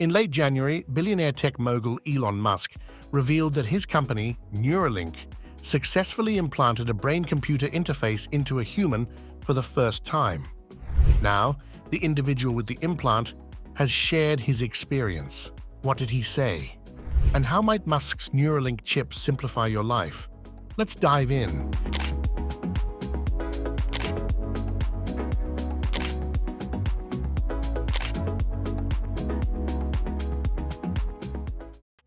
In late January, billionaire tech mogul Elon Musk revealed that his company, Neuralink, successfully implanted a brain-computer interface into a human for the first time. Now, the individual with the implant has shared his experience. What did he say? And how might Musk's Neuralink chip simplify your life? Let's dive in.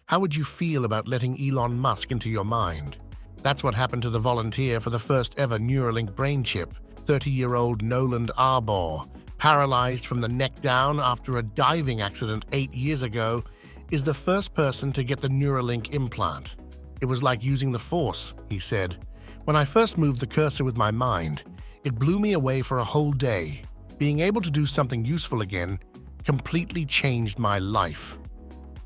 How would you feel about letting Elon Musk into your mind? That's what happened to the volunteer for the first ever Neuralink brain chip, 30-year-old Noland Arbaugh, paralyzed from the neck down after a diving accident 8 years ago, is the first person to get the Neuralink implant. It was like using the Force, he said. When I first moved the cursor with my mind, it blew me away for a whole day. Being able to do something useful again completely changed my life.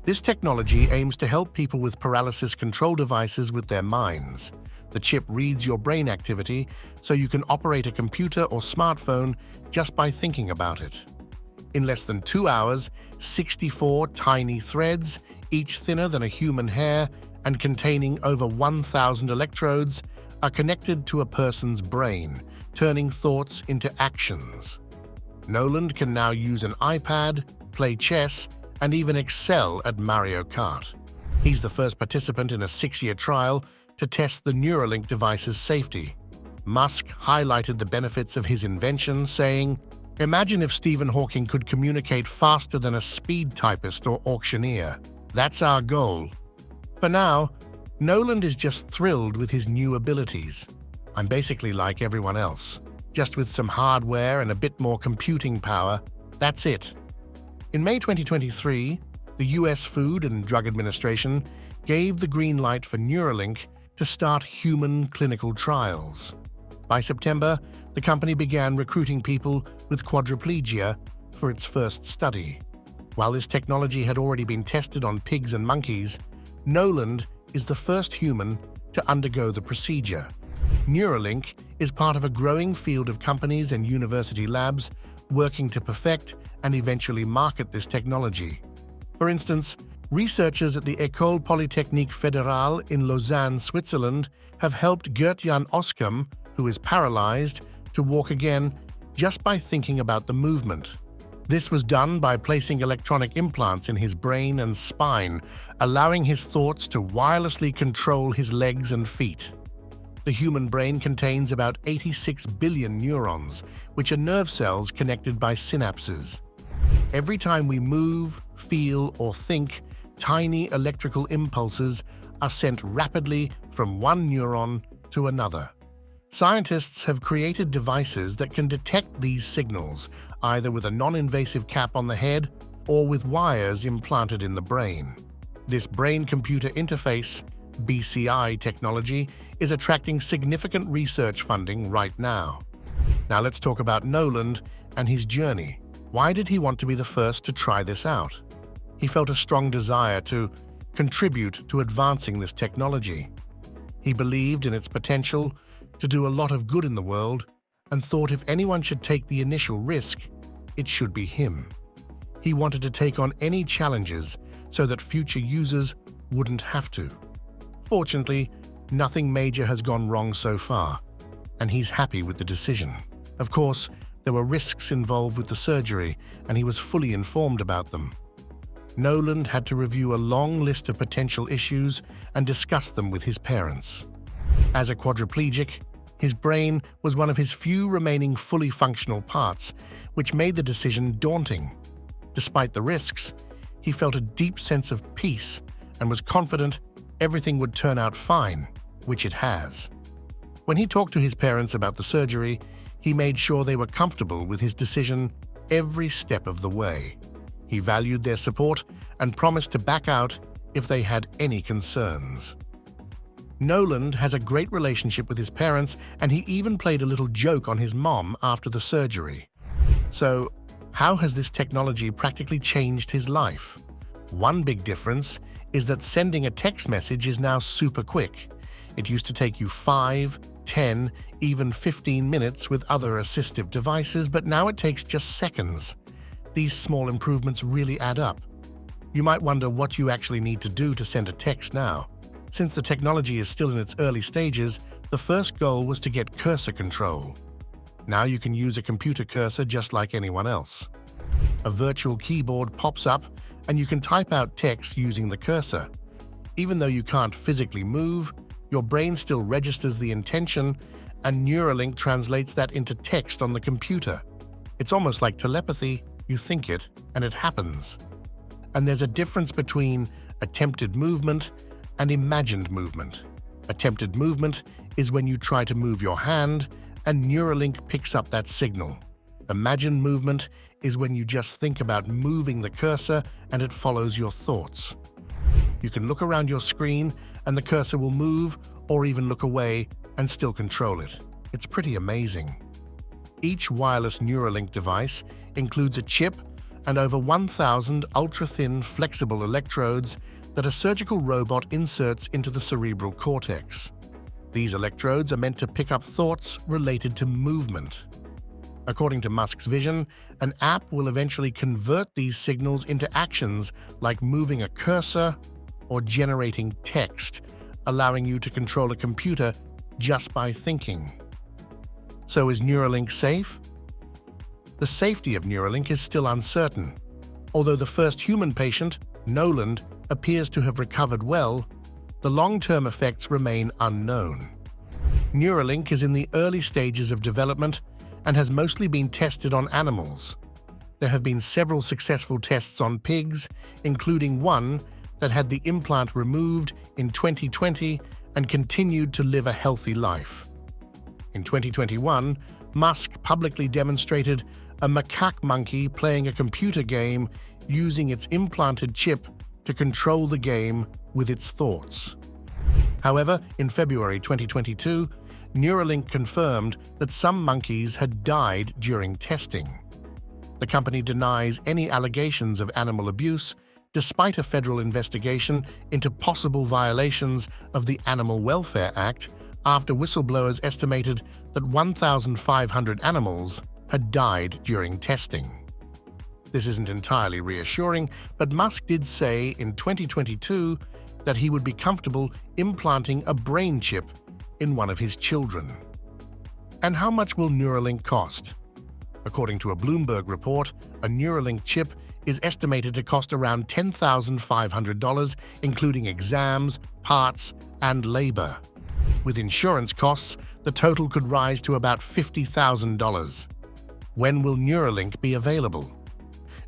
This technology aims to help people with paralysis control devices with their minds. The chip reads your brain activity so you can operate a computer or smartphone just by thinking about it. In less than 2 hours, 64 tiny threads, each thinner than a human hair and containing over 1,000 electrodes, are connected to a person's brain, turning thoughts into actions. Noland can now use an iPad, play chess, and even excel at Mario Kart. He's the first participant in a 6-year trial to test the Neuralink device's safety. Musk highlighted the benefits of his invention, saying, "Imagine if Stephen Hawking could communicate faster than a speed typist or auctioneer. That's our goal." For now, Noland is just thrilled with his new abilities. "I'm basically like everyone else, just with some hardware and a bit more computing power. That's it." In May 2023, the US Food and Drug Administration gave the green light for Neuralink to start human clinical trials. By September, the company began recruiting people with quadriplegia for its first study. While this technology had already been tested on pigs and monkeys, Noland is the first human to undergo the procedure. Neuralink is part of a growing field of companies and university labs working to perfect and eventually market this technology. For instance, researchers at the École Polytechnique Fédérale in Lausanne, Switzerland, have helped Gert-Jan Oskam, who is paralyzed, to walk again just by thinking about the movement. This was done by placing electronic implants in his brain and spine, allowing his thoughts to wirelessly control his legs and feet. The human brain contains about 86 billion neurons, which are nerve cells connected by synapses. Every time we move, feel, or think, tiny electrical impulses are sent rapidly from one neuron to another. Scientists have created devices that can detect these signals, either with a non-invasive cap on the head or with wires implanted in the brain. This brain-computer interface, BCI technology, is attracting significant research funding right now. Now let's talk about Noland and his journey. Why did he want to be the first to try this out? He felt a strong desire to contribute to advancing this technology. He believed in its potential to do a lot of good in the world and thought if anyone should take the initial risk, it should be him. He wanted to take on any challenges so that future users wouldn't have to. Fortunately, nothing major has gone wrong so far, and he's happy with the decision. Of course, there were risks involved with the surgery, and he was fully informed about them. Noland had to review a long list of potential issues and discuss them with his parents. As a quadriplegic, his brain was one of his few remaining fully functional parts, which made the decision daunting. Despite the risks, he felt a deep sense of peace and was confident everything would turn out fine, which it has. When he talked to his parents about the surgery, he made sure they were comfortable with his decision every step of the way. He valued their support and promised to back out if they had any concerns. Noland has a great relationship with his parents, and he even played a little joke on his mom after the surgery. So, how has this technology practically changed his life? One big difference is that sending a text message is now super quick. It used to take you 5, 10, even 15 minutes with other assistive devices, but now it takes just seconds. These small improvements really add up. You might wonder what you actually need to do to send a text now. Since the technology is still in its early stages, the first goal was to get cursor control. Now you can use a computer cursor just like anyone else. A virtual keyboard pops up and you can type out text using the cursor. Even though you can't physically move, your brain still registers the intention and Neuralink translates that into text on the computer. It's almost like telepathy. You think it, and it happens. And there's a difference between attempted movement and imagined movement. Attempted movement is when you try to move your hand, and Neuralink picks up that signal. Imagined movement is when you just think about moving the cursor and it follows your thoughts. You can look around your screen and the cursor will move or even look away and still control it. It's pretty amazing. Each wireless Neuralink device includes a chip and over 1,000 ultra-thin, flexible electrodes that a surgical robot inserts into the cerebral cortex. These electrodes are meant to pick up thoughts related to movement. According to Musk's vision, an app will eventually convert these signals into actions like moving a cursor or generating text, allowing you to control a computer just by thinking. So is Neuralink safe? The safety of Neuralink is still uncertain. Although the first human patient, Noland, appears to have recovered well, the long-term effects remain unknown. Neuralink is in the early stages of development and has mostly been tested on animals. There have been several successful tests on pigs, including one that had the implant removed in 2020 and continued to live a healthy life. In 2021, Musk publicly demonstrated a macaque monkey playing a computer game using its implanted chip to control the game with its thoughts. However, in February 2022, Neuralink confirmed that some monkeys had died during testing. The company denies any allegations of animal abuse, despite a federal investigation into possible violations of the Animal Welfare Act after whistleblowers estimated that 1,500 animals had died during testing. This isn't entirely reassuring, but Musk did say in 2022 that he would be comfortable implanting a brain chip in one of his children. And how much will Neuralink cost? According to a Bloomberg report, a Neuralink chip is estimated to cost around $10,500, including exams, parts, and labor. With insurance costs, the total could rise to about $50,000. When will Neuralink be available?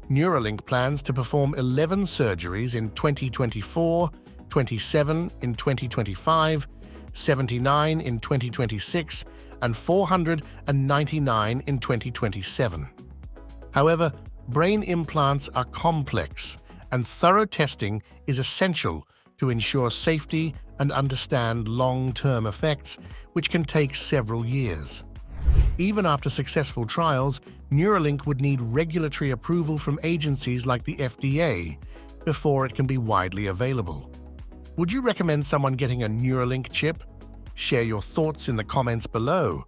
Neuralink plans to perform 11 surgeries in 2024, 27 in 2025, 79 in 2026, and 499 in 2027. However, brain implants are complex, and thorough testing is essential to ensure safety and understand long-term effects, which can take several years. Even after successful trials, Neuralink would need regulatory approval from agencies like the FDA before it can be widely available. Would you recommend someone getting a Neuralink chip? Share your thoughts in the comments below.